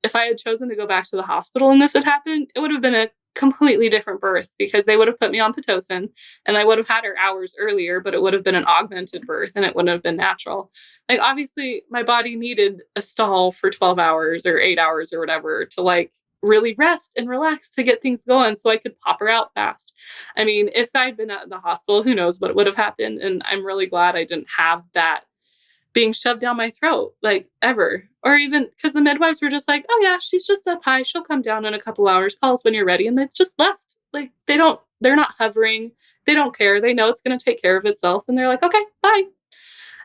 if I had chosen to go back to the hospital and this had happened, it would have been a completely different birth because they would have put me on Pitocin and I would have had her hours earlier, but it would have been an augmented birth and it wouldn't have been natural. Like, obviously, my body needed a stall for 12 hours or 8 hours or whatever to like really rest and relax to get things going so I could pop her out fast. I mean, if I'd been at the hospital, who knows what would have happened. And I'm really glad I didn't have that being shoved down my throat, like, ever. Or even because the midwives were just like, oh yeah, she's just up high. She'll come down in a couple hours. Call us when you're ready. And they just left. Like, they're not hovering. They don't care. They know it's going to take care of itself. And they're like, okay, bye.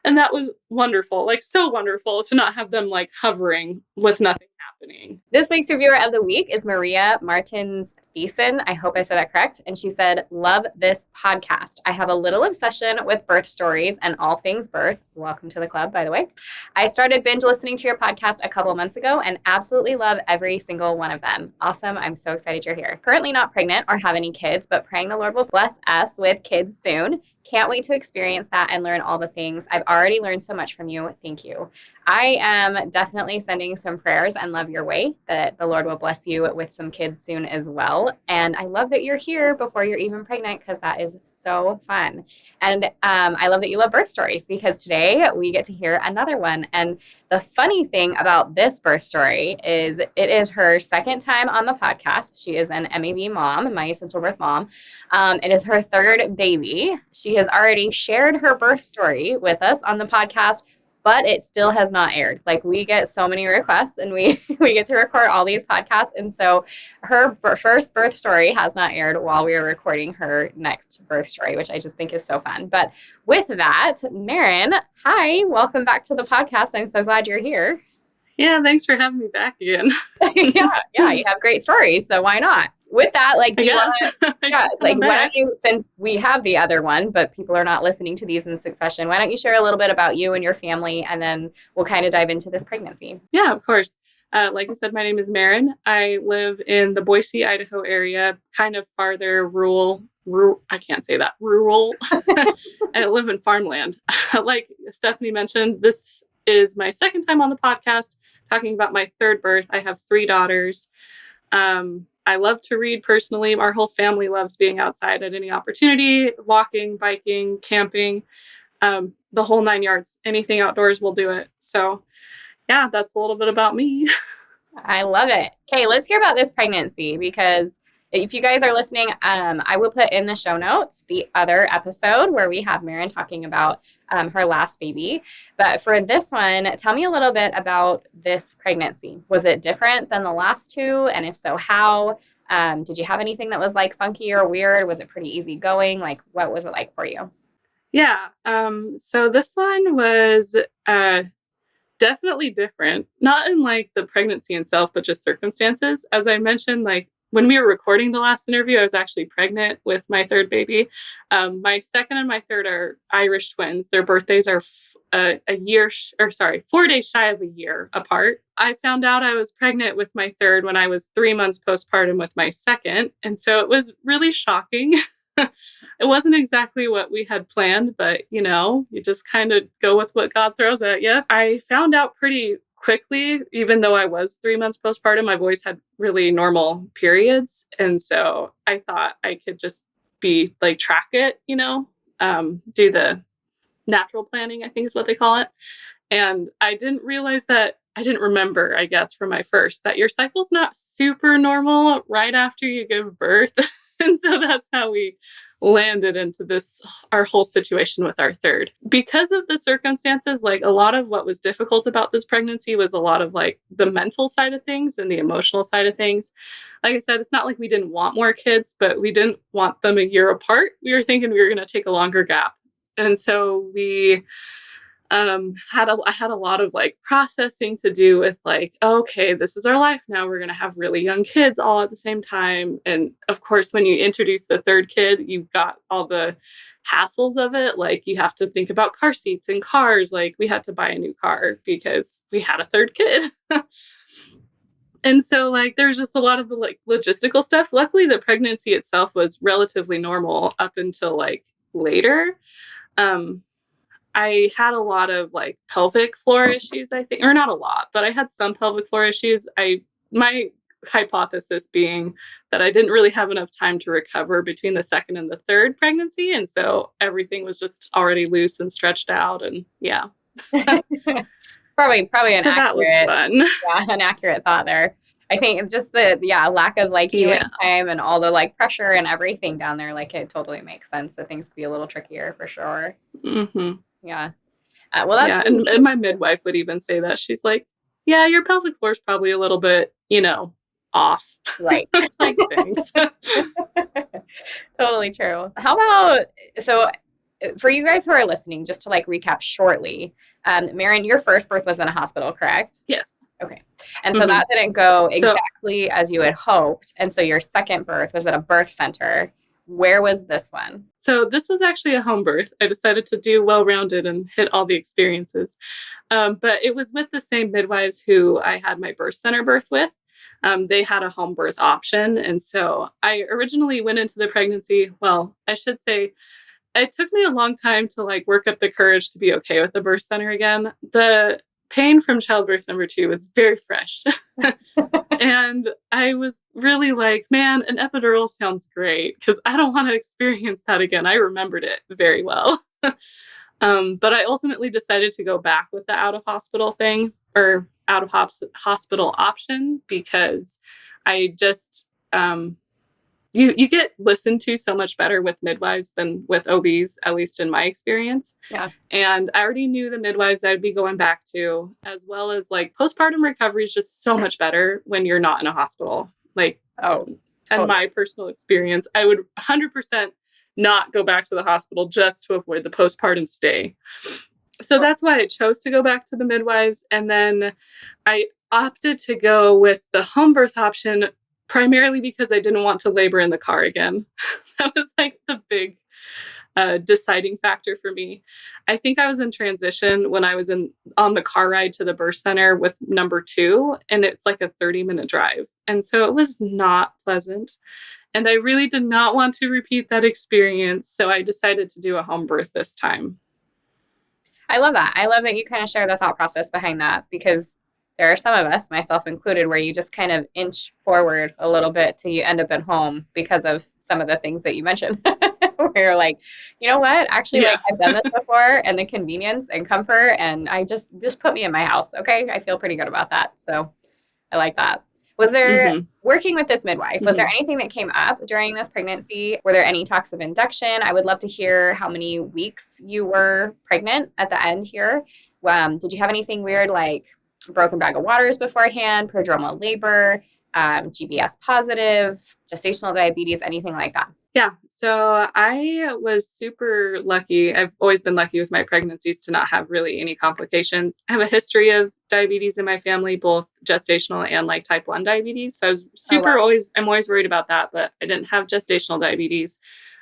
And that was wonderful, like so wonderful to not have them like hovering with nothing happening. This week's reviewer of the week is Maria Martins Thiessen. I hope I said that correct. And she said, love this podcast. I have a little obsession with birth stories and all things birth. Welcome to the club, by the way. I started binge listening to your podcast a couple months ago and absolutely love every single one of them. Awesome. I'm so excited you're here. Currently not pregnant or have any kids, but praying the Lord will bless us with kids soon. Can't wait to experience that and learn all the things. I've already learned so much from you. Thank you. I am definitely sending some prayers and love your way that the Lord will bless you with some kids soon as well. And I love that you're here before you're even pregnant because that is so fun. And I love that you love birth stories because today we get to hear another one. And the funny thing about this birth story is it is her second time on the podcast. She is an MAB mom, my essential birth mom. It is her third baby. She has already shared her birth story with us on the podcast, but it still has not aired. Like, we get so many requests and we get to record all these podcasts. And so her first birth story has not aired while we are recording her next birth story, which I just think is so fun. But with that, Maren, hi, welcome back to the podcast. I'm so glad you're here. Yeah, thanks for having me back again. yeah, you have great stories, so why not? With that, like, do you want to, why don't you, since we have the other one, but people are not listening to these in succession, why don't you share a little bit about you and your family, and then we'll kind of dive into this pregnancy. Yeah, of course. Like I said, my name is Maren. I live in the Boise, Idaho area, kind of farther rural. I can't say that. Rural. I live in farmland. Like Stephanie mentioned, this is my second time on the podcast talking about my third birth. I have 3 daughters. I love to read personally. Our whole family loves being outside at any opportunity, walking, biking, camping, the whole 9 yards. Anything outdoors, we'll do it. So yeah, that's a little bit about me. I love it. Okay, let's hear about this pregnancy because if you guys are listening, I will put in the show notes the other episode where we have Maren talking about her last baby. But for this one, tell me a little bit about this pregnancy. Was it different than the last 2? And if so, how? Did you have anything that was like funky or weird? Was it pretty easy going? Like, what was it like for you? Yeah. So this one was definitely different. Not in like the pregnancy itself, but just circumstances. As I mentioned, like, when we were recording the last interview, I was actually pregnant with my third baby. My second and my third are Irish twins. Their birthdays are 4 days shy of a year apart. I found out I was pregnant with my third when I was 3 months postpartum with my second. And so it was really shocking. It wasn't exactly what we had planned, but you just kind of go with what God throws at you. I found out pretty quickly, even though I was 3 months postpartum, I've always had really normal periods. And so I thought I could just track it, do the natural planning, I think is what they call it. And I didn't realize that, I didn't remember, I guess, from my first, that your cycle's not super normal right after you give birth. And so that's how we landed into our whole situation with our third. Because of the circumstances, like, a lot of what was difficult about this pregnancy was a lot of like the mental side of things and the emotional side of things. Like I said, it's not like we didn't want more kids, but we didn't want them a year apart. We were thinking we were going to take a longer gap. And so I had a lot of like processing to do with like, okay, this is our life now. We're going to have really young kids all at the same time. And of course, when you introduce the third kid, you've got all the hassles of it. Like, you have to think about car seats and cars. Like, we had to buy a new car because we had a third kid. And so like, there's just a lot of the like logistical stuff. Luckily, the pregnancy itself was relatively normal up until like later. I had a lot of like pelvic floor issues, I think, or not a lot, but I had some pelvic floor issues. I my hypothesis being that I didn't really have enough time to recover between the second and the third pregnancy. And so everything was just already loose and stretched out. And yeah. Probably So that was fun. an accurate thought there. I think it's just the lack of like healing time and all the like pressure and everything down there. Like it totally makes sense that things could be a little trickier for sure. Mm-hmm. Yeah. Well, that's and my midwife would even say that. She's like, yeah, your pelvic floor is probably a little bit, off. Right. It's like, thanks. Totally true. How about, so for you guys who are listening, just to like recap shortly, Maren, your first birth was in a hospital, correct? Yes. Okay. And so that didn't go exactly as you had hoped. And so your second birth was at a birth center. Where was this one? So this was actually a home birth. I decided to do well-rounded and hit all the experiences. But it was with the same midwives who I had my birth center birth with. They had a home birth option. And so I originally went into the pregnancy. Well, I should say it took me a long time to like work up the courage to be okay with the birth center again. The pain from childbirth number 2 was very fresh. And I was really like, man, an epidural sounds great because I don't want to experience that again. I remembered it very well. But I ultimately decided to go back with the out of hospital thing or out of hospital option because I just, you get listened to so much better with midwives than with OBs, at least in my experience. Yeah. And I already knew the midwives I'd be going back to, as well as like postpartum recovery is just so much better when you're not in a hospital. Like, in my personal experience, I would 100% not go back to the hospital just to avoid the postpartum stay. So that's why I chose to go back to the midwives. And then I opted to go with the home birth option primarily because I didn't want to labor in the car again. That was like the big deciding factor for me. I think I was in transition when I was on the car ride to the birth center with number 2, and it's like a 30-minute drive. And so it was not pleasant. And I really did not want to repeat that experience. So I decided to do a home birth this time. I love that. I love that you kind of share the thought process behind that because there are some of us, myself included, where you just kind of inch forward a little bit till you end up at home because of some of the things that you mentioned. Where you're like, you know what? Actually, like I've done this before and the convenience and comfort and I just put me in my house. Okay. I feel pretty good about that. So I like that. Was there, working with this midwife, was there anything that came up during this pregnancy? Were there any talks of induction? I would love to hear how many weeks you were pregnant at the end here. Did you have anything weird like broken bag of waters beforehand, prodromal labor, GBS positive, gestational diabetes, anything like that? Yeah. So I was super lucky. I've always been lucky with my pregnancies to not have really any complications. I have a history of diabetes in my family, both gestational and like type 1 diabetes. So I was I'm always worried about that, but I didn't have gestational diabetes.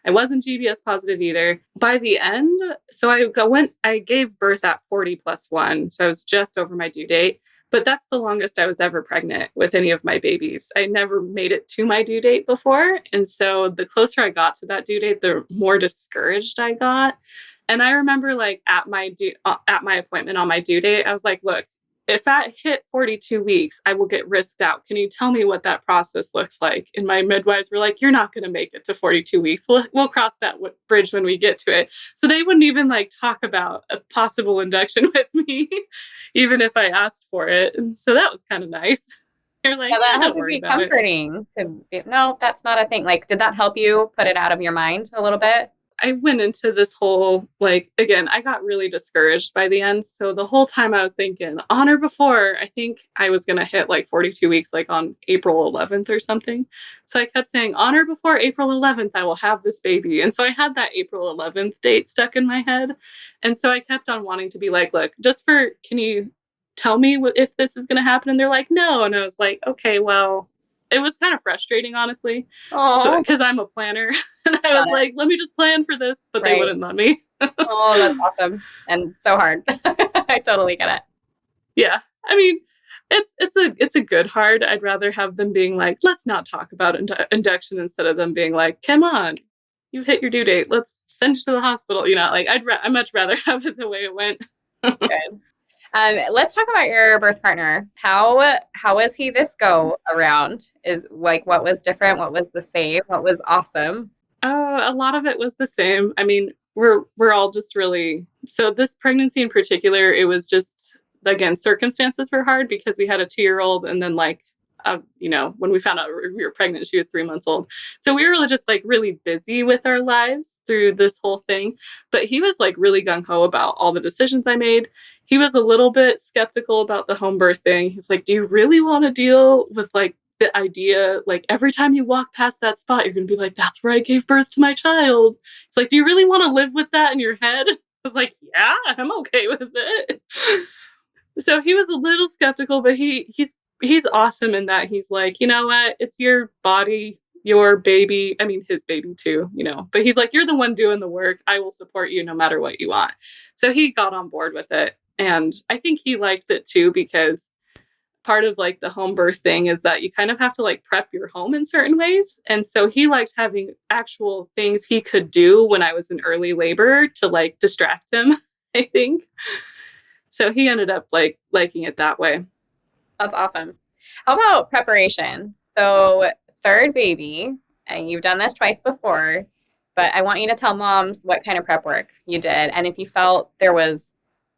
I wasn't GBS positive either. By the end, so I gave birth at 40+1. So I was just over my due date. But that's the longest I was ever pregnant with any of my babies. I never made it to my due date before. And so the closer I got to that due date, the more discouraged I got. And I remember like at my appointment on my due date, I was like, look, if I hit 42 weeks, I will get risked out. Can you tell me what that process looks like? And my midwives were like, you're not going to make it to 42 weeks. We'll cross that bridge when we get to it. So they wouldn't even like talk about a possible induction with me, even if I asked for it. And so that was kind of nice. They're like, that has to be comforting. No, that's not a thing. Like, did that help you put it out of your mind a little bit? I went into this whole, like, again, I got really discouraged by the end. So the whole time I was thinking on or before, I think I was going to hit like 42 weeks, like on April 11th or something. So I kept saying on or before April 11th, I will have this baby. And so I had that April 11th date stuck in my head. And so I kept on wanting to be like, look, can you tell me if this is going to happen? And they're like, no. And I was like, okay, well, it was kind of frustrating, honestly, because I'm a planner. And I was like, let me just plan for this. But they wouldn't let me. Oh, that's awesome. And so hard. I totally get it. Yeah. I mean, it's a good hard. I'd rather have them being like, let's not talk about induction instead of them being like, come on, you've hit your due date. Let's send you to the hospital. Like I'd much rather have it the way it went. Good. Let's talk about your birth partner. How was he this go around? Is like what was different? What was the same? What was awesome? Oh, a lot of it was the same. I mean, we're all just really so this pregnancy in particular, it was just again, circumstances were hard because we had a 2-year-old and then when we found out we were pregnant, she was 3 months old. So we were really just like really busy with our lives through this whole thing. But he was like really gung ho about all the decisions I made. He was a little bit skeptical about the home birth thing. He's like, do you really want to deal with like the idea, like every time you walk past that spot, you're going to be like, that's where I gave birth to my child. It's like, do you really want to live with that in your head? I was like, yeah, I'm okay with it. So he was a little skeptical, but he's awesome in that he's like, you know what? It's your body, your baby. I mean, his baby too, but he's like, you're the one doing the work. I will support you no matter what you want. So he got on board with it. And I think he liked it too, because part of like the home birth thing is that you kind of have to like prep your home in certain ways. And so he liked having actual things he could do when I was in early labor to like distract him, I think. So he ended up like liking it that way. That's awesome. How about preparation? So, third baby, and you've done this twice before, but I want you to tell moms what kind of prep work you did. And if you felt there was,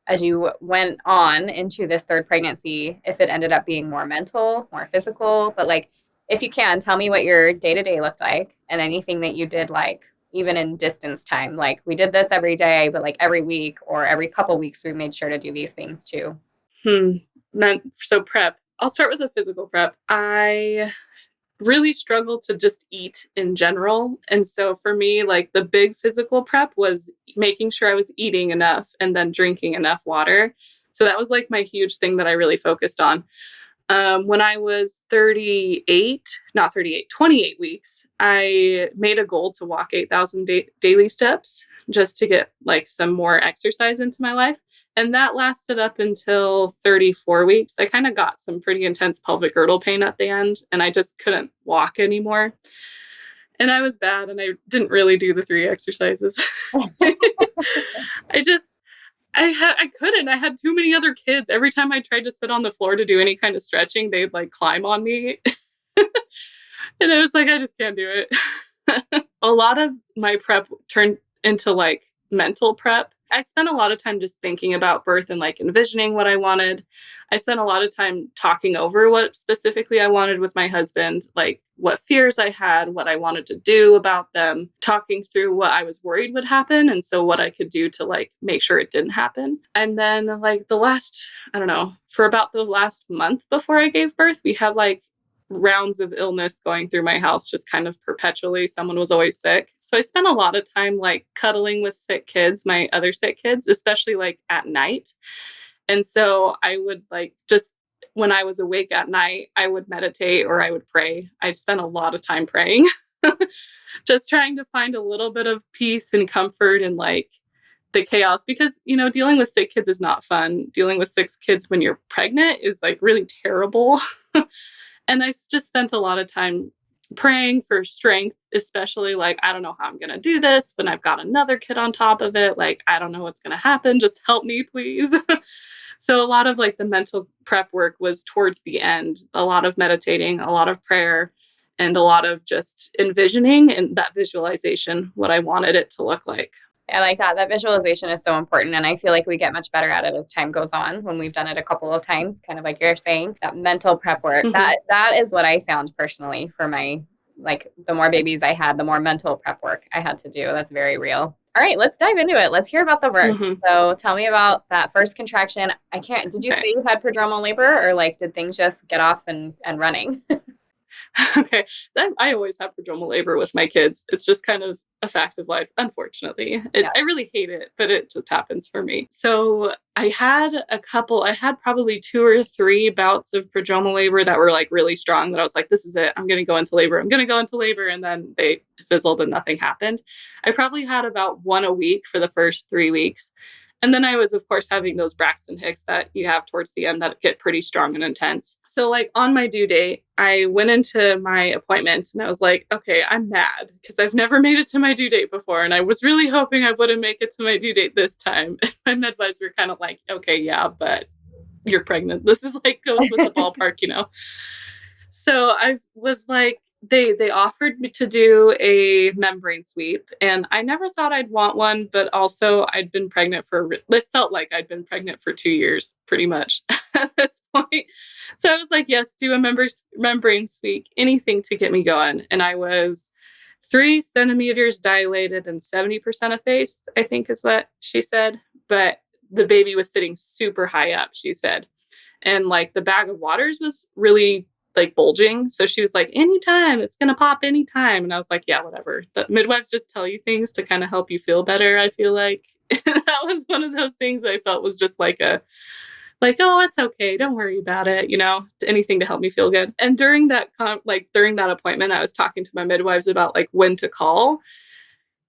as you went on into this third pregnancy, if it ended up being more mental, more physical, but like, if you can, tell me what your day to day looked like and anything that you did, like, even in distance time. Like, we did this every day, but like every week or every couple weeks, we made sure to do these things too. So prep. I'll start with the physical prep. I really struggled to just eat in general. And so for me, like the big physical prep was making sure I was eating enough and then drinking enough water. So that was like my huge thing that I really focused on. When I was 28 weeks, I made a goal to walk 8,000 daily steps just to get like some more exercise into my life. And that lasted up until 34 weeks. I kind of got some pretty intense pelvic girdle pain at the end, and I just couldn't walk anymore. And I was bad, and I didn't really do the 3 exercises. I couldn't. I had too many other kids. Every time I tried to sit on the floor to do any kind of stretching, they'd like climb on me. And I was like, I just can't do it. A lot of my prep turned into like mental prep. I spent a lot of time just thinking about birth and like envisioning what I wanted. I spent a lot of time talking over what specifically I wanted with my husband, like what fears I had, what I wanted to do about them, talking through what I was worried would happen. And so what I could do to like make sure it didn't happen. And then like for about the last month before I gave birth, we had like rounds of illness going through my house, just kind of perpetually. Someone was always sick. So I spent a lot of time like cuddling with sick kids, my other sick kids, especially like at night. And so I would like just when I was awake at night, I would meditate or I would pray. I spent a lot of time praying, just trying to find a little bit of peace and comfort in like the chaos, because, dealing with sick kids is not fun. Dealing with sick kids when you're pregnant is like really terrible. And I just spent a lot of time praying for strength, especially like, I don't know how I'm going to do this, but I've got another kid on top of it. Like, I don't know what's going to happen. Just help me, please. So a lot of like the mental prep work was towards the end, a lot of meditating, a lot of prayer, and a lot of just envisioning and that visualization, what I wanted it to look like. I like that. That visualization is so important. And I feel like we get much better at it as time goes on when we've done it a couple of times, kind of like you're saying, that mental prep work. Mm-hmm. That is what I found personally for my, like the more babies I had, the more mental prep work I had to do. That's very real. All right, let's dive into it. Let's hear about the birth. Mm-hmm. So tell me about that first contraction. Did you say you had prodromal labor, or like, did things just get off and running? Okay. I always have prodromal labor with my kids. It's just kind of a fact of life, unfortunately. I really hate it, but it just happens for me. So I had probably 2 or 3 bouts of prodromal labor that were like really strong, that I was like, this is it. I'm going to go into labor. And then they fizzled and nothing happened. I probably had about 1 a week for the first 3 weeks. And then I was, of course, having those Braxton Hicks that you have towards the end that get pretty strong and intense. So like on my due date, I went into my appointment and I was like, okay, I'm mad because I've never made it to my due date before. And I was really hoping I wouldn't make it to my due date this time. And my midwives were kind of like, okay, yeah, but you're pregnant. This is like goes with the ballpark. So I was like, they offered me to do a membrane sweep, and I never thought I'd want one, but also I'd been pregnant it felt like I'd been pregnant for 2 years pretty much at this point. So I was like, yes, do a membrane sweep, anything to get me going. And I was 3 centimeters dilated and 70% effaced, I think is what she said. But the baby was sitting super high up, she said. And like the bag of waters was really like bulging. So she was like, anytime, it's going to pop anytime. And I was like, yeah, whatever. The midwives just tell you things to kind of help you feel better, I feel like. That was one of those things I felt was just like oh, it's okay. Don't worry about it. Anything to help me feel good. And during that appointment, I was talking to my midwives about like when to call.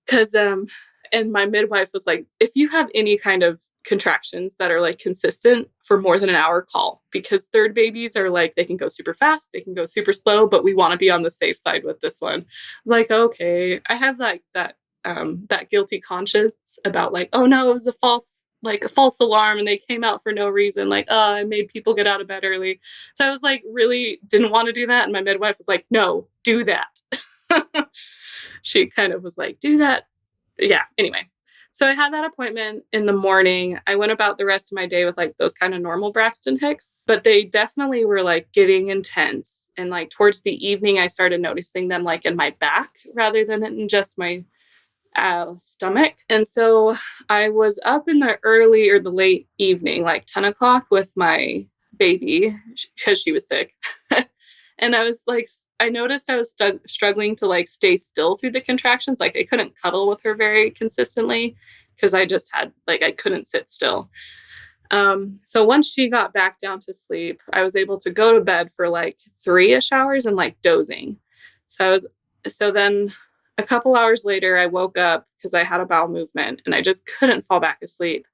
Cause, and my midwife was like, if you have any kind of contractions that are like consistent for more than an hour, call, because third babies are like, they can go super fast, they can go super slow, but we want to be on the safe side with this one. I was like, okay. I have like that guilty conscience about like, oh no, it was a false alarm and they came out for no reason. Like, oh, I made people get out of bed early. So I was like, really didn't want to do that. And my midwife was like, no, do that. She kind of was like, do that. Yeah. Anyway, so I had that appointment in the morning. I went about the rest of my day with like those kind of normal Braxton Hicks, but they definitely were like getting intense. And like towards the evening, I started noticing them like in my back rather than in just my stomach. And so I was up in the early or the late evening, like 10 o'clock with my baby because she was sick. And I was like, I noticed I was struggling to like stay still through the contractions. Like I couldn't cuddle with her very consistently because I just had I couldn't sit still. So once she got back down to sleep, I was able to go to bed for like 3-ish hours and like dozing. So then a couple hours later, I woke up because I had a bowel movement and I just couldn't fall back asleep.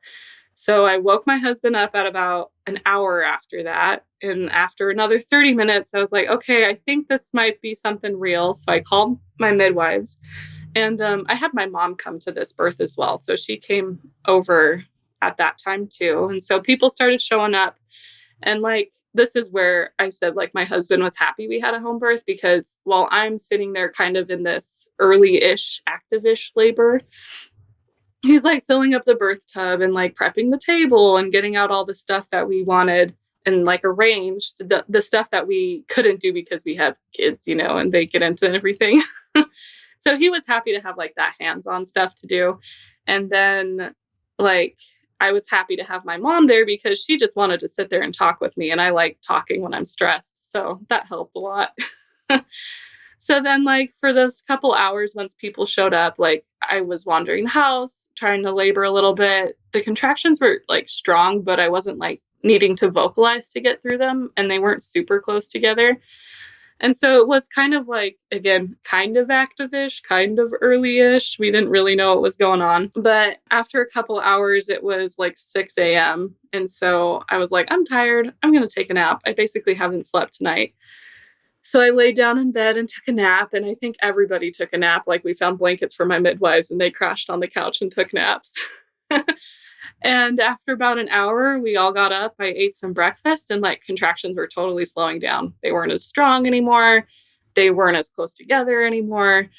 So I woke my husband up at about an hour after that. And after another 30 minutes, I was like, okay, I think this might be something real. So I called my midwives, and I had my mom come to this birth as well. So she came over at that time too. And so people started showing up. And like, this is where I said, like, my husband was happy we had a home birth, because while I'm sitting there kind of in this early-ish, active-ish labor, he's like filling up the birth tub and like prepping the table and getting out all the stuff that we wanted and like arranged the stuff that we couldn't do because we have kids, and they get into everything. So he was happy to have like that hands-on stuff to do. And then like, I was happy to have my mom there because she just wanted to sit there and talk with me. And I like talking when I'm stressed. So that helped a lot. So then like for those couple hours, once people showed up, like I was wandering the house, trying to labor a little bit. The contractions were like strong, but I wasn't like needing to vocalize to get through them. And they weren't super close together. And so it was kind of like, again, kind of active-ish, kind of early-ish. We didn't really know what was going on. But after a couple hours, it was like 6 a.m. And so I was like, I'm tired. I'm going to take a nap. I basically haven't slept tonight. So I laid down in bed and took a nap. And I think everybody took a nap. Like we found blankets for my midwives and they crashed on the couch and took naps. And after about an hour, we all got up. I ate some breakfast and like contractions were totally slowing down. They weren't as strong anymore. They weren't as close together anymore.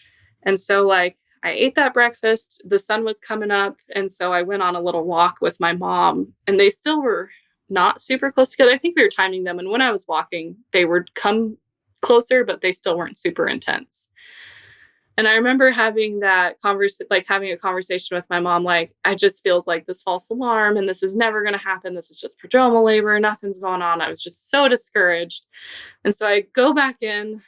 And so like I ate that breakfast. The sun was coming up. And so I went on a little walk with my mom, and they still were not super close together. I think we were timing them. And when I was walking, they would come closer, but they still weren't super intense. And I remember having having a conversation with my mom, like, I just feels like this false alarm and this is never going to happen. This is just prodromal labor. Nothing's going on. I was just so discouraged. And so I go back in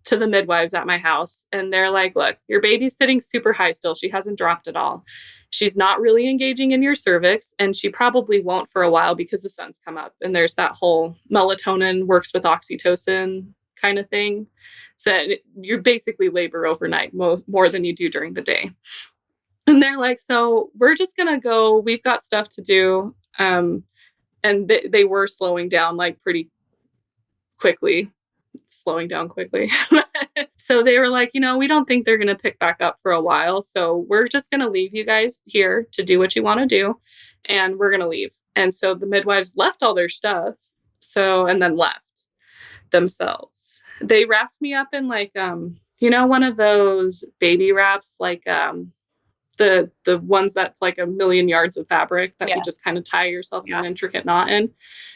to the midwives at my house, and they're like, look, your baby's sitting super high still. She hasn't dropped at all. She's not really engaging in your cervix, and she probably won't for a while because the sun's come up. And there's that whole melatonin works with oxytocin kind of thing. So you basically labor overnight more than you do during the day. And they're like, so we're just going to go. We've got stuff to do. And they were slowing down like pretty quickly. Slowing down quickly. So they were like, we don't think they're going to pick back up for a while. So we're just going to leave you guys here to do what you want to do. And we're going to leave. And so the midwives left all their stuff. And then left themselves. They wrapped me up in like, one of those baby wraps, like the ones that's like a million yards of fabric that you just kind of tie yourself in an intricate knot in.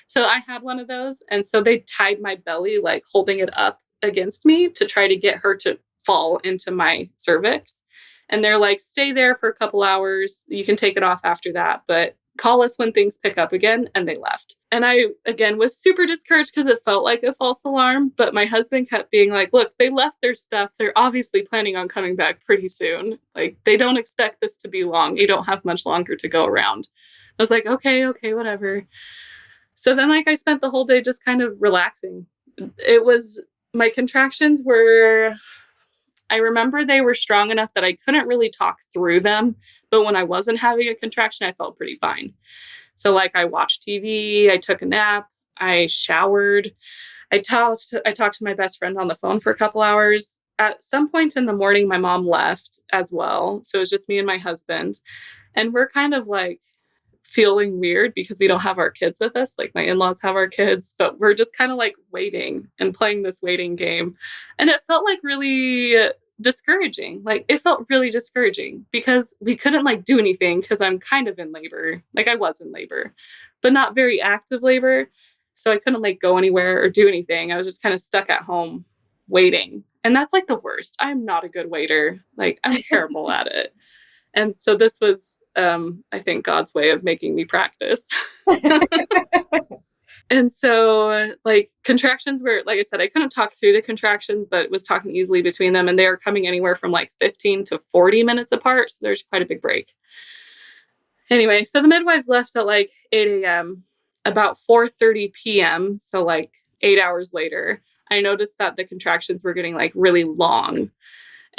So I had one of those. And so they tied my belly, like holding it up against me to try to get her to fall into my cervix. And they're like, stay there for a couple hours. You can take it off after that, but call us when things pick up again. And they left. And I, again, was super discouraged because it felt like a false alarm. But my husband kept being like, look, they left their stuff. They're obviously planning on coming back pretty soon. Like, they don't expect this to be long. You don't have much longer to go around. I was like, okay, whatever. So then, like, I spent the whole day just kind of relaxing. My contractions were, I remember they were strong enough that I couldn't really talk through them. But when I wasn't having a contraction, I felt pretty fine. So like I watched TV, I took a nap, I showered, I talked to my best friend on the phone for a couple hours. At some point in the morning, my mom left as well. So it was just me and my husband. And we're kind of like feeling weird because we don't have our kids with us. Like my in-laws have our kids, but we're just kind of like waiting and playing this waiting game. And it felt like really discouraging. Like it felt really discouraging because we couldn't like do anything because I'm kind of in labor. Like I was in labor, but not very active labor. So I couldn't like go anywhere or do anything. I was just kind of stuck at home waiting. And that's like the worst. I'm not a good waiter. Like I'm terrible at it. And so this was, I think, God's way of making me practice. And so, like, contractions were, like I said, I couldn't talk through the contractions, but was talking easily between them. And they were coming anywhere from like 15 to 40 minutes apart. So there's quite a big break. Anyway, so the midwives left at like 8 a.m. About 4:30 p.m. So like 8 hours later, I noticed that the contractions were getting like really long.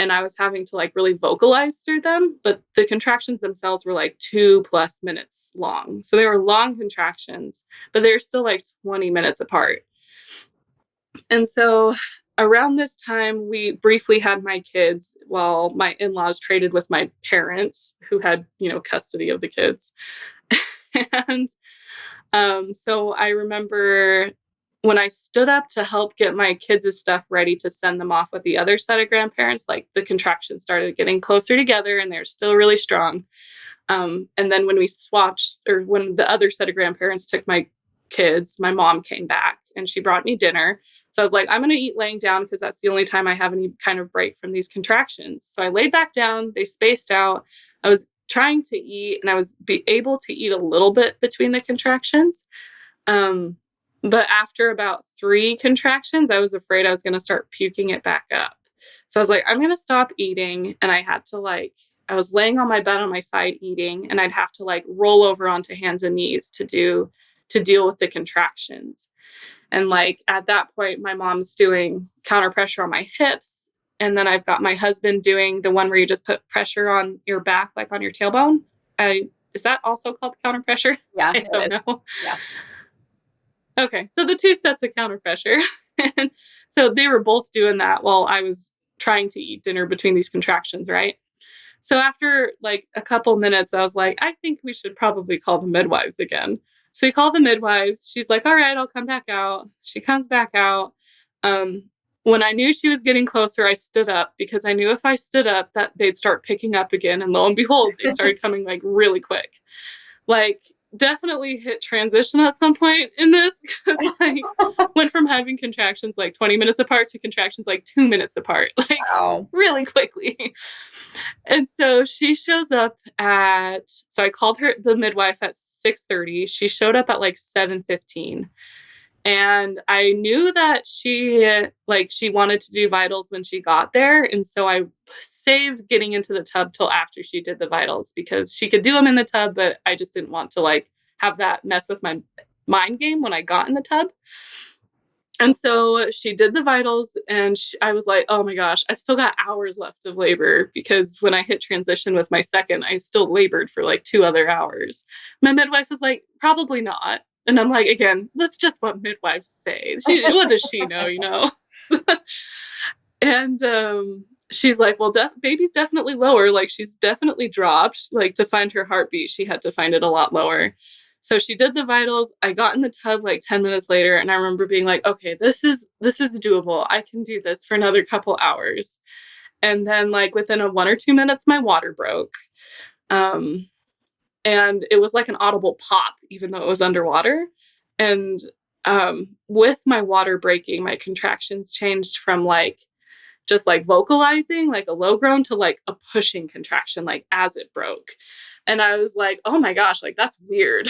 And I was having to like really vocalize through them, but the contractions themselves were like 2+ minutes long. So they were long contractions, but they were still like 20 minutes apart. And so around this time, we briefly had my kids while my in-laws traded with my parents who had, custody of the kids. And so I remember when I stood up to help get my kids' stuff ready to send them off with the other set of grandparents, like the contractions started getting closer together and they're still really strong. And then when we swatched, or when the other set of grandparents took my kids, my mom came back and she brought me dinner. So I was like, I'm going to eat laying down because that's the only time I have any kind of break from these contractions. So I laid back down, they spaced out. I was trying to eat and I was able to eat a little bit between the contractions. But after about 3 contractions, I was afraid I was going to start puking it back up. So I was like, I'm going to stop eating. And I had to I was laying on my bed on my side eating, and I'd have to like roll over onto hands and knees to deal with the contractions. And like at that point, my mom's doing counter pressure on my hips. And then I've got my husband doing the one where you just put pressure on your back, like on your tailbone. Is that also called counter pressure? Yeah. I don't know. Yeah. Okay, so the 2 sets of counter pressure. And so they were both doing that while I was trying to eat dinner between these contractions, right? So after like a couple minutes, I was like, I think we should probably call the midwives again. So we called the midwives. She's like, all right, I'll come back out. She comes back out. When I knew she was getting closer, I stood up because I knew if I stood up that they'd start picking up again. And lo and behold, they started coming like really quick. Like definitely hit transition at some point in this because like went from having contractions like 20 minutes apart to contractions like 2 minutes apart, like really quickly. And so she shows up so I called the midwife at 6:30. She showed up at like 7:15. And I knew that she wanted to do vitals when she got there. And so I saved getting into the tub till after she did the vitals because she could do them in the tub, but I just didn't want to like have that mess with my mind game when I got in the tub. And so she did the vitals and I was like, oh my gosh, I've still got hours left of labor because when I hit transition with my second, I still labored for like 2 other hours. My midwife was like, probably not. And I'm like, again, that's just what midwives say. What does she know, And she's like, well, baby's definitely lower. Like, she's definitely dropped. Like, to find her heartbeat, she had to find it a lot lower. So she did the vitals. I got in the tub like 10 minutes later, and I remember being like, okay, this is doable. I can do this for another couple hours. And then like within 1 or 2 minutes, my water broke. And it was like an audible pop, even though it was underwater. And with my water breaking, my contractions changed from like just like vocalizing, like a low groan, to like a pushing contraction, like as it broke. And I was like, oh my gosh, like that's weird.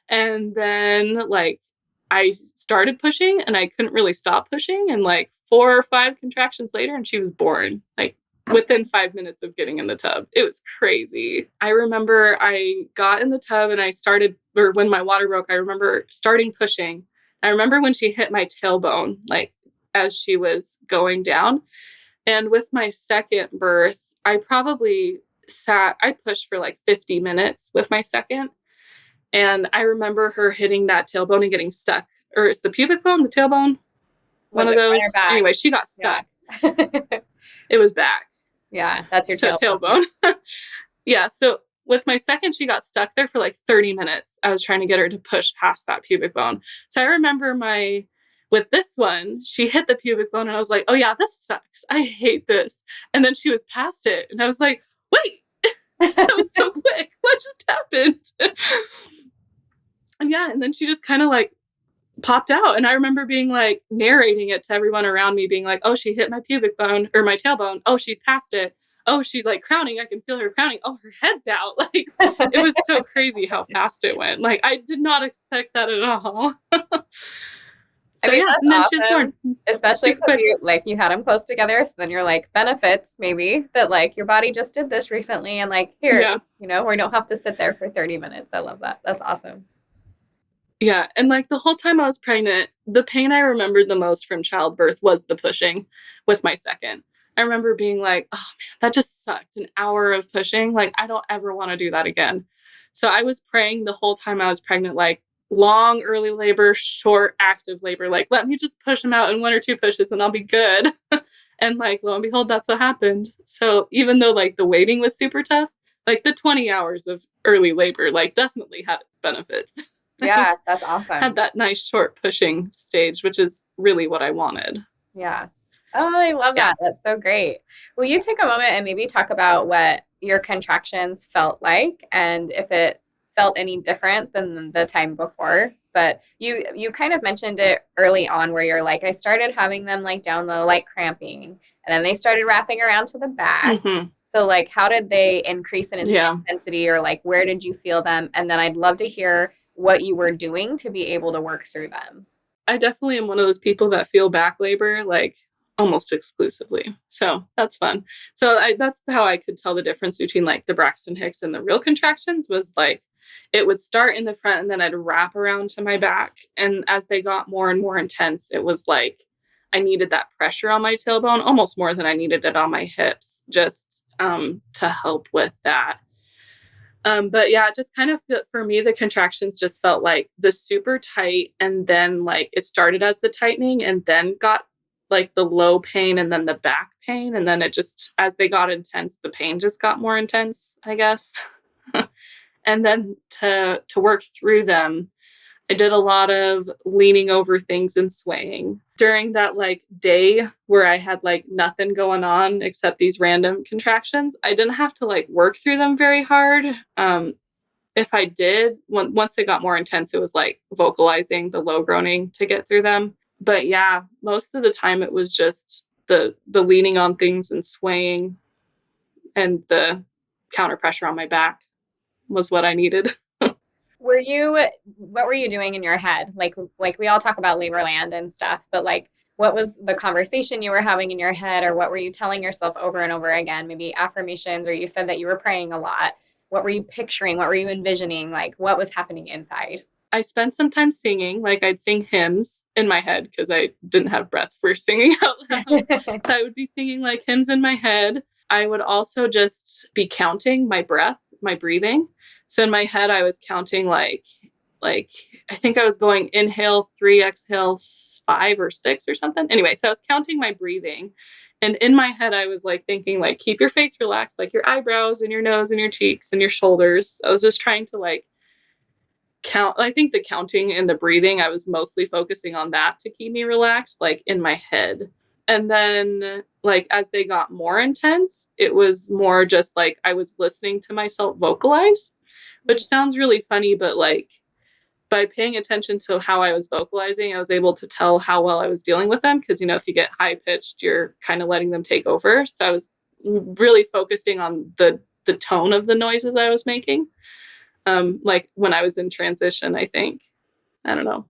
And then like I started pushing and I couldn't really stop pushing. And like 4 or 5 contractions later, and she was born, like within 5 minutes of getting in the tub. It was crazy. I remember I got in the tub and I started, or when my water broke, I remember starting pushing. I remember when she hit my tailbone, like as she was going down. And with my second birth, I pushed for like 50 minutes with my second. And I remember her hitting that tailbone and getting stuck. Or it's the pubic bone, the tailbone? One of those. Anyway, she got stuck. Yeah. It was back. Yeah, that's your tailbone. Yeah, so with my second, she got stuck there for like 30 minutes. I was trying to get her to push past that pubic bone. So I remember with this one, she hit the pubic bone and I was like, oh yeah, this sucks. I hate this. And then she was past it. And I was like, wait, that was so quick. What just happened? And yeah, and then she just kind of like popped out. And I remember being like narrating it to everyone around me, being like, oh, she hit my pubic bone or my tailbone. Oh, she's past it. Oh, she's like crowning. I can feel her crowning. Oh, her head's out. Like, it was so crazy how fast it went. Like, I did not expect that at all. So I mean, yeah, and then awesome. She was born. Especially because you had them close together. So then you're like, benefits maybe that like your body just did this recently. And like, here, we don't have to sit there for 30 minutes. I love that. That's awesome. Yeah. And like the whole time I was pregnant, the pain I remembered the most from childbirth was the pushing with my second. I remember being like, oh man, that just sucked. An hour of pushing. Like, I don't ever want to do that again. So I was praying the whole time I was pregnant, like long early labor, short active labor. Like, let me just push them out in 1 or 2 pushes and I'll be good. And like, lo and behold, that's what happened. So even though like the waiting was super tough, like the 20 hours of early labor, like definitely had its benefits. Yeah, that's awesome. Had that nice short pushing stage, which is really what I wanted. Yeah. Oh, I love that. That's so great. Will you take a moment and maybe talk about what your contractions felt like and if it felt any different than the time before? But you kind of mentioned it early on where you're like, I started having them like down low, like cramping, and then they started wrapping around to the back. Mm-hmm. So like, how did they increase in intensity or like, where did you feel them? And then I'd love to hear what you were doing to be able to work through them. I definitely am one of those people that feel back labor like almost exclusively. So that's fun. So that's how I could tell the difference between like the Braxton Hicks and the real contractions was like, it would start in the front and then I'd wrap around to my back. And as they got more and more intense, it was like, I needed that pressure on my tailbone almost more than I needed it on my hips, just to help with that. But yeah, it just kind of for me, the contractions just felt like the super tight. And then like it started as the tightening and then got like the low pain and then the back pain. And then it just, as they got intense, the pain just got more intense, I guess. And then to work through them, I did a lot of leaning over things and swaying. During that like day where I had like nothing going on except these random contractions, I didn't have to like work through them very hard. If I did, once they got more intense, it was like vocalizing the low groaning to get through them. But yeah, most of the time it was just the leaning on things and swaying and the counter pressure on my back was what I needed. What were you doing in your head? Like we all talk about Laborland and stuff, but like, what was the conversation you were having in your head, or what were you telling yourself over and over again? Maybe affirmations, or you said that you were praying a lot. What were you picturing? What were you envisioning? Like, what was happening inside? I spent some time singing. Like, I'd sing hymns in my head because I didn't have breath for singing out loud. So I would be singing like hymns in my head. I would also just be counting my breath, my breathing. So in my head, I was counting like like, I think I was going inhale 3, exhale 5 or 6 or something. Anyway, so I was counting my breathing. And in my head, I was like thinking, like, keep your face relaxed, like your eyebrows and your nose and your cheeks and your shoulders. I was just trying to like count. I think the counting and the breathing, I was mostly focusing on that to keep me relaxed, like in my head. And then, like, as they got more intense, it was more just like I was listening to myself vocalize, which sounds really funny, but like by paying attention to how I was vocalizing, I was able to tell how well I was dealing with them. Cause, you know, if you get high pitched, you're kind of letting them take over. So I was really focusing on the tone of the noises I was making. Like when I was in transition, I think. I don't know.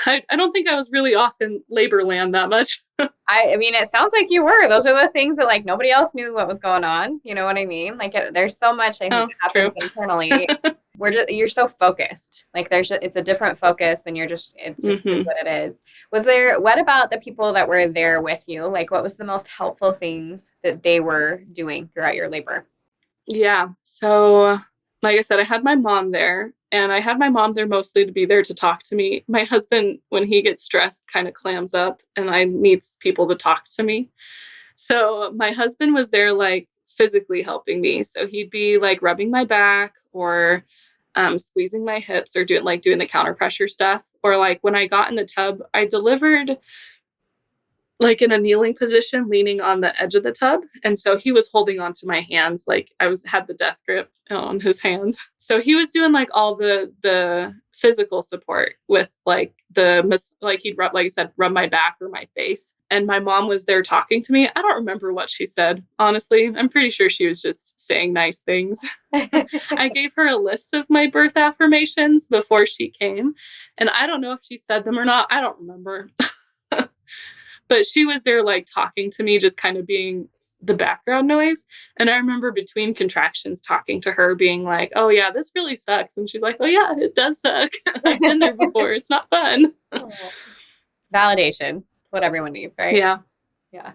I don't think I was really off in labor land that much. I mean, it sounds like you were. Those are the things that like nobody else knew what was going on. You know what I mean? Like there's so much I think that happens internally. You're so focused. Like it's a different focus, and it's just what it is. What about the people that were there with you? Like, what was the most helpful things that they were doing throughout your labor? Yeah. So, like I said, I had my mom there, and I had my mom there mostly to be there to talk to me. My husband, when he gets stressed, kind of clams up, and I needs people to talk to me. So my husband was there, like physically helping me. So he'd be like rubbing my back or squeezing my hips or doing the counter pressure stuff. Or like when I got in the tub, I delivered like in a kneeling position, leaning on the edge of the tub. And so he was holding onto my hands, like had the death grip on his hands. So he was doing like all the physical support with like he'd rub, like I said, rub my back or my face. And my mom was there talking to me. I don't remember what she said, honestly. I'm pretty sure she was just saying nice things. I gave her a list of my birth affirmations before she came. And I don't know if she said them or not. I don't remember. But she was there like talking to me, just kind of being the background noise. And I remember between contractions talking to her being like, oh yeah, this really sucks. And she's like, oh yeah, it does suck. I've been there before. It's not fun. Validation. It's what everyone needs, right? Yeah. Yeah.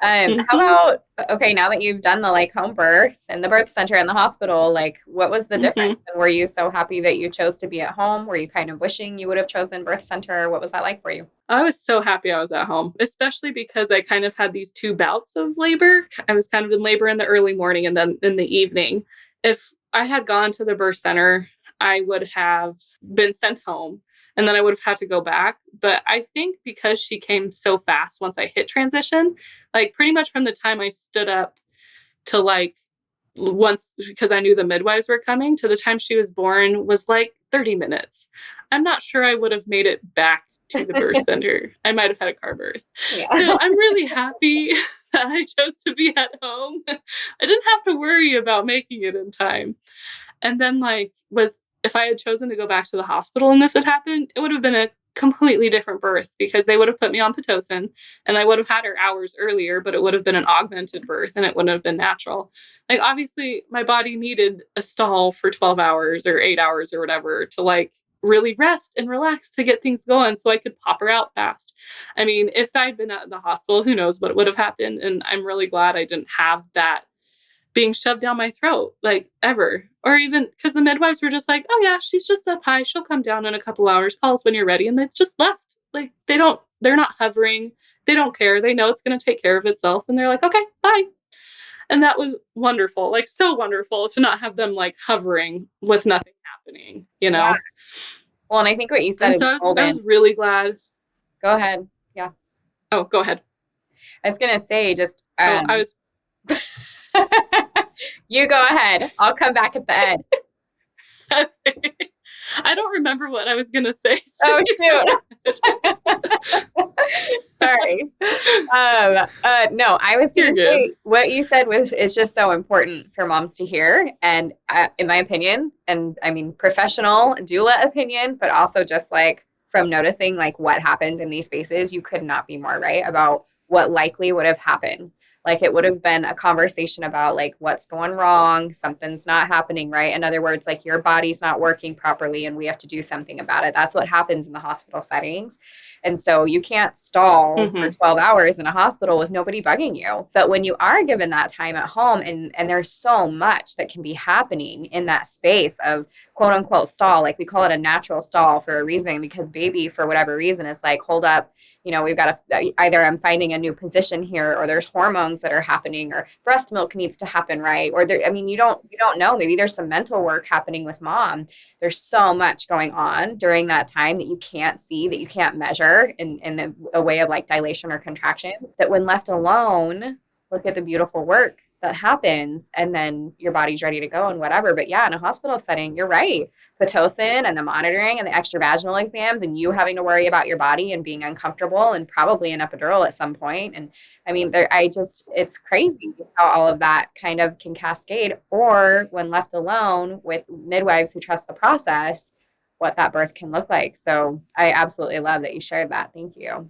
How about, okay, now that you've done the like home birth and the birth center and the hospital, like what was the difference? And were you so happy that you chose to be at home? Were you kind of wishing you would have chosen birth center? What was that like for you? I was so happy I was at home, especially because I kind of had these 2 bouts of labor. I was kind of in labor in the early morning and then in the evening. If I had gone to the birth center, I would have been sent home. And then I would have had to go back. But I think because she came so fast once I hit transition, like pretty much from the time I stood up to like once, because I knew the midwives were coming, to the time she was born was like 30 minutes. I'm not sure I would have made it back to the birth center. I might have had a car birth. Yeah. So I'm really happy that I chose to be at home. I didn't have to worry about making it in time. And then like if I had chosen to go back to the hospital and this had happened, it would have been a completely different birth because they would have put me on Pitocin and I would have had her hours earlier, but it would have been an augmented birth and it wouldn't have been natural. Like obviously my body needed a stall for 12 hours or 8 hours or whatever to like really rest and relax to get things going so I could pop her out fast. I mean, if I'd been at the hospital, who knows what would have happened. And I'm really glad I didn't have that being shoved down my throat, like ever. Or even because the midwives were just like, oh yeah, she's just up high. She'll come down in a couple hours. Call us when you're ready. And they just left. Like they're not hovering. They don't care. They know it's going to take care of itself. And they're like, okay, bye. And that was wonderful. Like so wonderful to not have them like hovering with nothing happening, you know? Yeah. Well, and I think what you said is I was really glad. Go ahead. Yeah. Oh, go ahead. I was going to say just, I was, you go ahead. I'll come back at the end. I don't remember what I was going to say. So oh, shoot. Sorry. No, I was going to say what you said is just so important for moms to hear. And in my opinion, and I mean, professional doula opinion, but also just like from noticing like what happens in these spaces, you could not be more right about what likely would have happened. Like it would have been a conversation about like what's going wrong, something's not happening right. In other words, like your body's not working properly and we have to do something about it. That's what happens in the hospital settings. And so you can't stall for 12 hours in a hospital with nobody bugging you. But when you are given that time at home, and there's so much that can be happening in that space of quote unquote stall, like we call it a natural stall for a reason, because baby, for whatever reason, is like, hold up, we've got to either I'm finding a new position here, or there's hormones that are happening, or breast milk needs to happen, right? Or there, I mean, you don't know. Maybe there's some mental work happening with mom. There's so much going on during that time that you can't see, that you can't measure in a way of like dilation or contraction, that when left alone, look at the beautiful work that happens, and then your body's ready to go and whatever. But yeah, in a hospital setting, you're right. Pitocin and the monitoring and the extravaginal exams, and you having to worry about your body and being uncomfortable, and probably an epidural at some point. And I mean, it's crazy how all of that kind of can cascade, or when left alone with midwives who trust the process, what that birth can look like. So I absolutely love that you shared that. Thank you.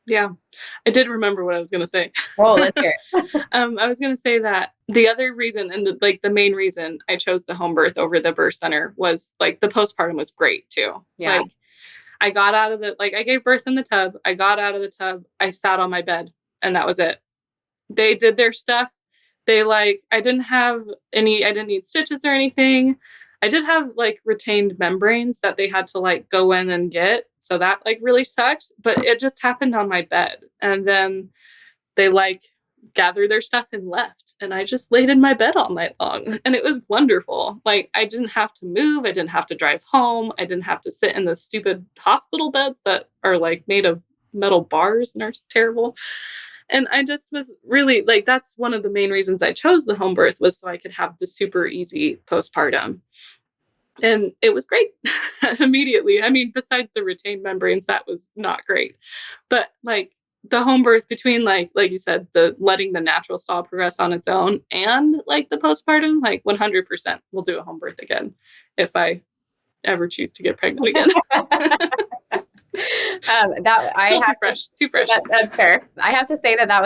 Yeah, I did remember what I was going to say. Oh, let's hear it. I was going to say that the other reason, and the main reason I chose the home birth over the birth center, was like the postpartum was great too. Yeah. Like I got out of I gave birth in the tub. I got out of the tub. I sat on my bed, and that was it. They did their stuff. I didn't need stitches or anything. I did have like retained membranes that they had to like go in and get. So that like really sucked, but it just happened on my bed. And then they like gathered their stuff and left. And I just laid in my bed all night long. And it was wonderful. Like I didn't have to move. I didn't have to drive home. I didn't have to sit in the stupid hospital beds that are like made of metal bars and are terrible. And I just was really like, that's one of the main reasons I chose the home birth, was so I could have the super easy postpartum. And it was great immediately. I mean, besides the retained membranes, that was not great. But like the home birth, between like you said, the letting the natural stall progress on its own and like the postpartum, like 100% we'll do a home birth again if I ever choose to get pregnant again. Too fresh. That's fair. I have to say that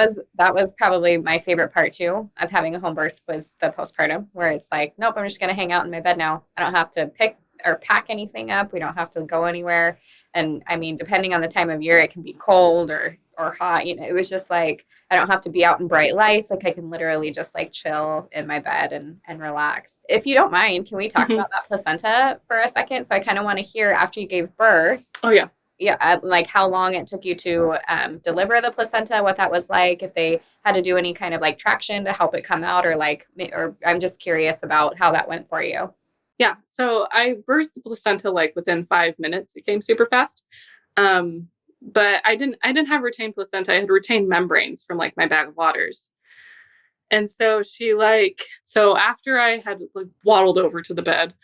was probably my favorite part too of having a home birth, was the postpartum, where it's like, nope, I'm just going to hang out in my bed now. I don't have to pick or pack anything up. We don't have to go anywhere. And I mean, depending on the time of year, it can be cold or hot. It was just like, I don't have to be out in bright lights. Like I can literally just like chill in my bed and relax. If you don't mind, can we talk about that placenta for a second? So I kind of want to hear, after you gave birth. Oh yeah. Yeah, like how long it took you to deliver the placenta, what that was like, if they had to do any kind of like traction to help it come out, or I'm just curious about how that went for you. Yeah, so I birthed the placenta like within 5 minutes. It came super fast. But I didn't have retained placenta. I had retained membranes from like my bag of waters. And so so after I had like waddled over to the bed,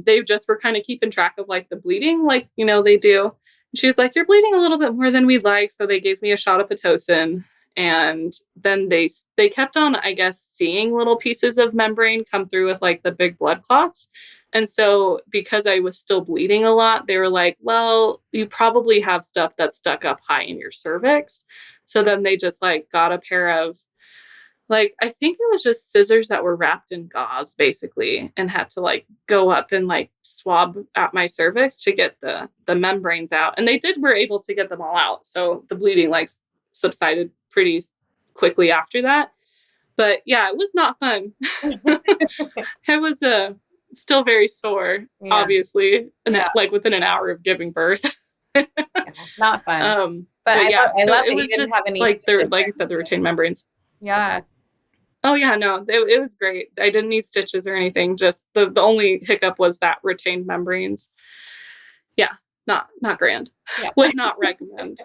they just were kind of keeping track of like the bleeding, like, they do. And she was like, you're bleeding a little bit more than we'd like. So they gave me a shot of Pitocin, and then they kept on, I guess, seeing little pieces of membrane come through with like the big blood clots. And so because I was still bleeding a lot, they were like, well, you probably have stuff that's stuck up high in your cervix. So then they just like got a pair of, like, I think it was just scissors that were wrapped in gauze, basically, and had to like go up and like swab at my cervix to get the membranes out. And they were able to get them all out. So the bleeding like subsided pretty quickly after that. But yeah, it was not fun. I was still very sore, obviously, and like within an hour of giving birth. Yeah, not fun. But I love that it was just have any like I said, the retained membranes. Yeah. Oh yeah, no, it was great. I didn't need stitches or anything. Just the only hiccup was that retained membranes. Yeah, not grand. Yeah. Would not recommend.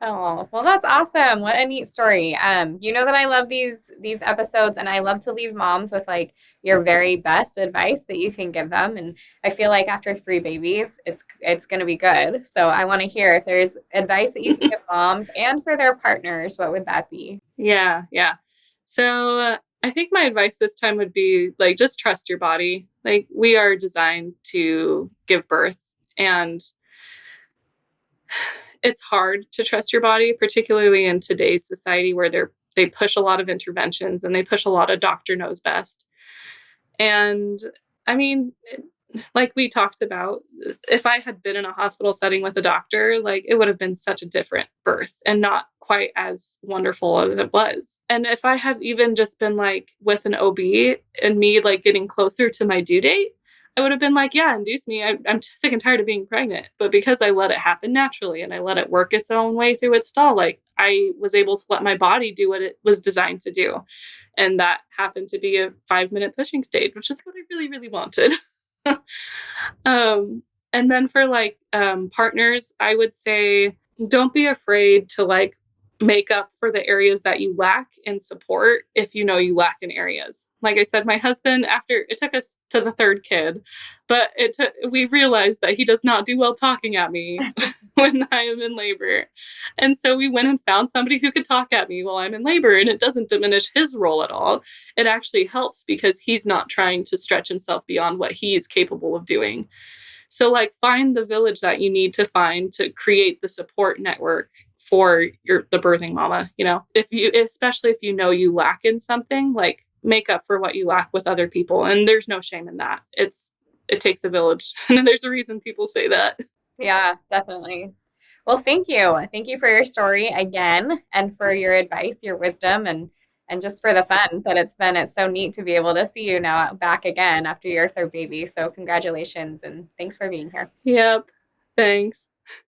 Oh, well, that's awesome. What a neat story. You know that I love these episodes, and I love to leave moms with like your very best advice that you can give them. And I feel like after 3 babies, it's going to be good. So I want to hear if there's advice that you can give moms and for their partners, what would that be? Yeah. So I think my advice this time would be like, just trust your body. Like, we are designed to give birth, and it's hard to trust your body, particularly in today's society where they push a lot of interventions and they push a lot of doctor knows best. And I mean, like we talked about, if I had been in a hospital setting with a doctor, like it would have been such a different birth and not quite as wonderful as it was. And if I had even just been like with an OB and me like getting closer to my due date, I would have been like, yeah, induce me. I'm sick and tired of being pregnant. But because I let it happen naturally and I let it work its own way through its stall, like I was able to let my body do what it was designed to do. And that happened to be a 5-minute pushing stage, which is what I really, really wanted. And then for like partners, I would say don't be afraid to like make up for the areas that you lack in support if you know you lack in areas. Like I said, my husband, after it took us to the third kid, but we realized that he does not do well talking at me when I am in labor. And so we went and found somebody who could talk at me while I'm in labor, and it doesn't diminish his role at all. It actually helps because he's not trying to stretch himself beyond what he is capable of doing. So like find the village that you need to find to create the support network for the birthing mama. Especially if you know you lack in something, like make up for what you lack with other people. And there's no shame in that. It takes a village. And there's a reason people say that. Yeah, definitely. Well, thank you. Thank you for your story again and for your advice, your wisdom, and just for the fun that it's so neat to be able to see you now back again after your third baby. So congratulations and thanks for being here. Yep. Thanks.